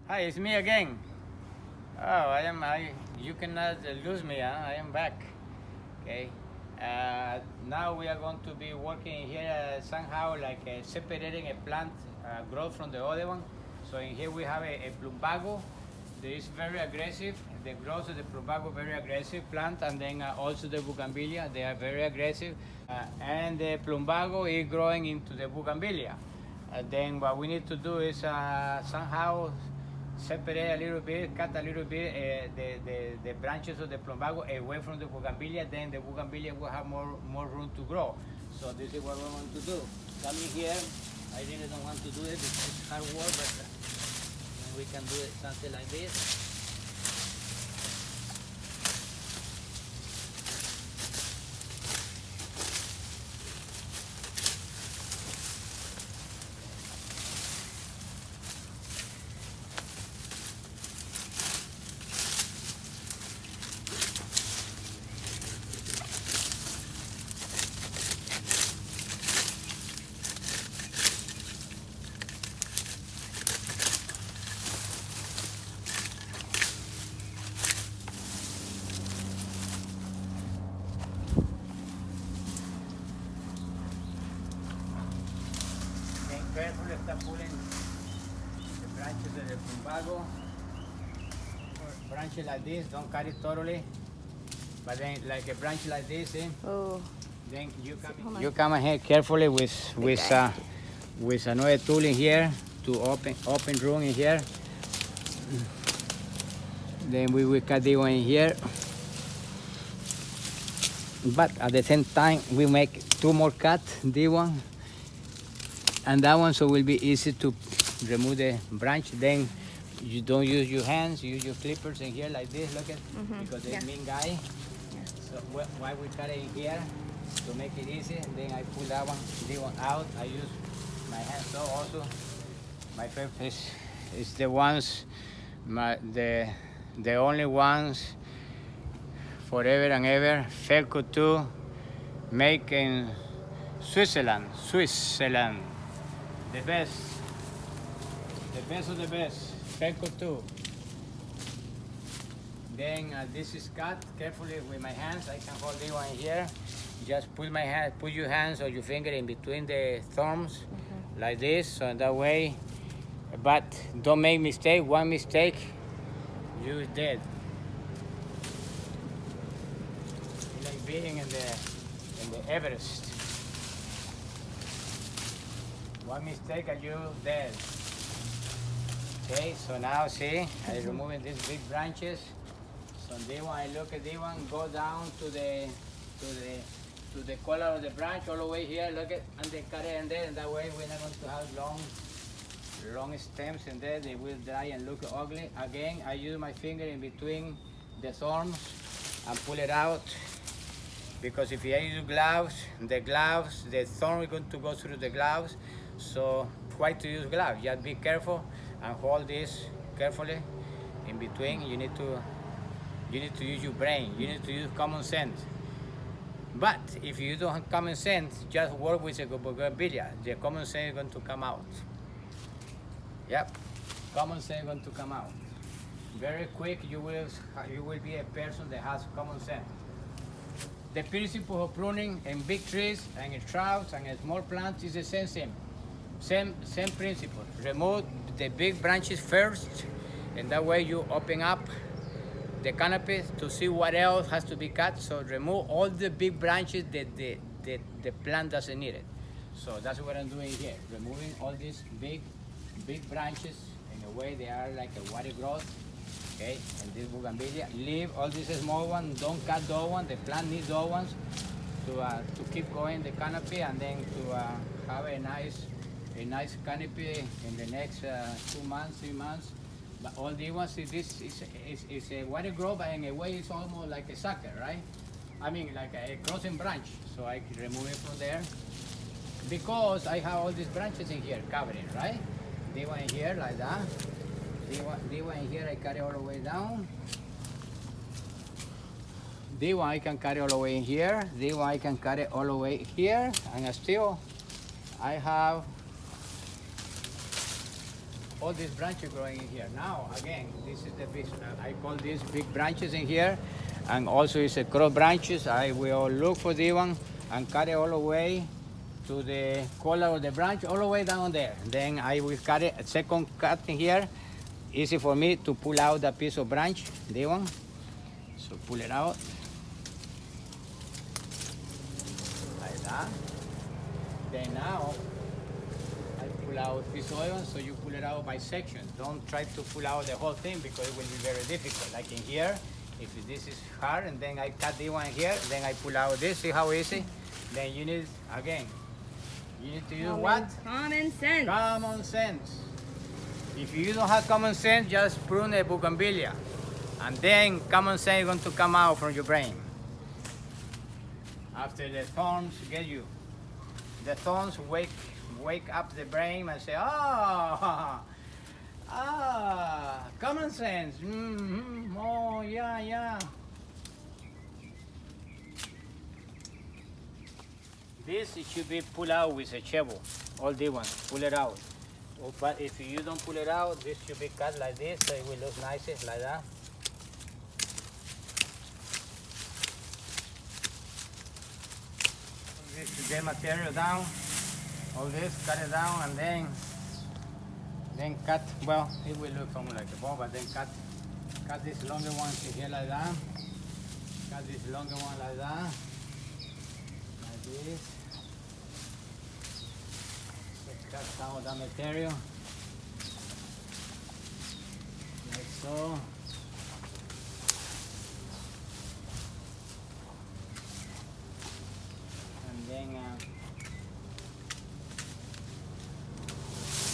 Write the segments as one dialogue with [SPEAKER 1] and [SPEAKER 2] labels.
[SPEAKER 1] Hi, it's me again. You cannot lose me, huh? I am back. Okay. Now we are going to be working here somehow like separating a plant growth from the other one. So in here we have a plumbago. That is very aggressive. The growth of the plumbago very aggressive plant, and then also the bougainvillea. They are very aggressive, and the plumbago is growing into the bougainvillea. Then what we need to do is somehow separate a little bit, cut a little bit the branches of the plumbago away from the bougainvillea. Then the bougainvillea will have more room to grow. So this is what we want to do. Coming here, I really don't want to do it because it's hard work, but we can do it something like this. Carefully start pulling the branches of the plumbago. Branches like this, don't cut it totally. But then like a branch like this,
[SPEAKER 2] Oh,
[SPEAKER 1] then you come ahead carefully with another tool in here to open room in here. Then we will cut the one in here. But at the same time we make two more cuts, this one and that one, so it will be easy to remove the branch. Then you don't use your hands, use your clippers in here like this, look at, because they're mean guy. So why we cut it in here to make it easy, and then I pull that one, this one out. I use my hands. So also my favorite is the ones, the only ones forever and ever, Felco 2, made in Switzerland. The best of the best, Felco 2. Then this is cut carefully with my hands. I can hold this one here. Just put your hands or your finger in between the thumbs, like this, so that way. But don't make mistake. One mistake, you're dead. It's like being in the Everest. One mistake and you're dead. Okay, so now see, I'm removing these big branches. So this one, I look at this one, go down to the color of the branch all the way here. Look at, and then cut it in there, and that way we're not going to have long stems in there. They will dry and look ugly. Again, I use my finger in between the thorns and pull it out. Because if you use gloves, the thorn is going to go through the gloves. So try to use gloves. Just be careful and hold this carefully in between. You need to use your brain. You need to use common sense. But if you don't have common sense, just work with the bougainvillea. The common sense is going to come out. Yep, common sense is going to come out. Very quick, you will be a person that has common sense. The principle of pruning in big trees and in shrubs and in small plants is the same principle. Remove the big branches first, and that way you open up the canopy to see what else has to be cut. So remove all the big branches that the plant doesn't need it. So that's what I'm doing here, removing all these big branches. In a way they are like a water growth. Okay, and this bougainvillea, leave all these small ones, don't cut those ones. The plant needs those ones to keep going the canopy, and then to have a nice canopy in the next 2 months, 3 months. But all these ones, this is a water growth, but in a way it's almost like a sucker, right? I mean like a crossing branch. So I can remove it from there because I have all these branches in here covering, right? They one in here like that. This one in here I carry all the way down. This one I can carry all the way in here. This one I can carry all the way here. And still I have all these branches growing in here. Now, again, this is the big, I call these big branches in here, and also it's a cross branches. I will look for this one and cut it all the way to the collar of the branch, all the way down there. Then I will cut it, a second cut in here. Easy for me to pull out the piece of branch, this one. So pull it out, like that. Then now, I pull out this oil, so you pull it out by section. Don't try to pull out the whole thing because it will be very difficult. Like in here, if this is hard and then I cut this one here, then I pull out this, see how easy? Then you need, again, you need to use what?
[SPEAKER 2] Common sense.
[SPEAKER 1] Common sense. If you don't have common sense, just prune a bougainvillea. And then common sense is going to come out from your brain. After the thorns get you, the thorns wake up the brain and say, oh, common sense. Oh, yeah. This, it should be pulled out with a shovel. All the ones, pull it out. But if you don't pull it out, this should be cut like this, so it will look nicer, like that. This to get material down. All this, cut it down, and then cut. Well, it will look something like a ball, but then cut this longer one to here like that. Cut this longer one like that. Like this. Cut some of the material, like so. And then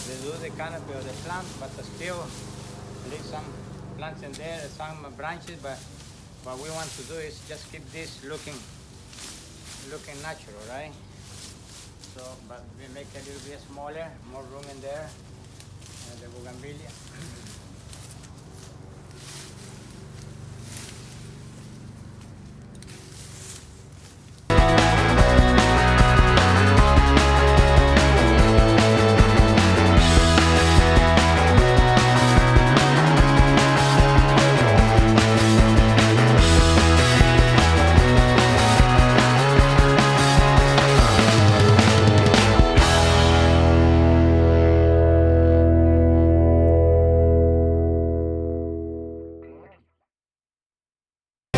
[SPEAKER 1] reduce the canopy of the plant, but still leave some plants in there, some branches, but what we want to do is just keep this looking natural, right? So, but we make it a little bit smaller, more room in there, the bougainvillea.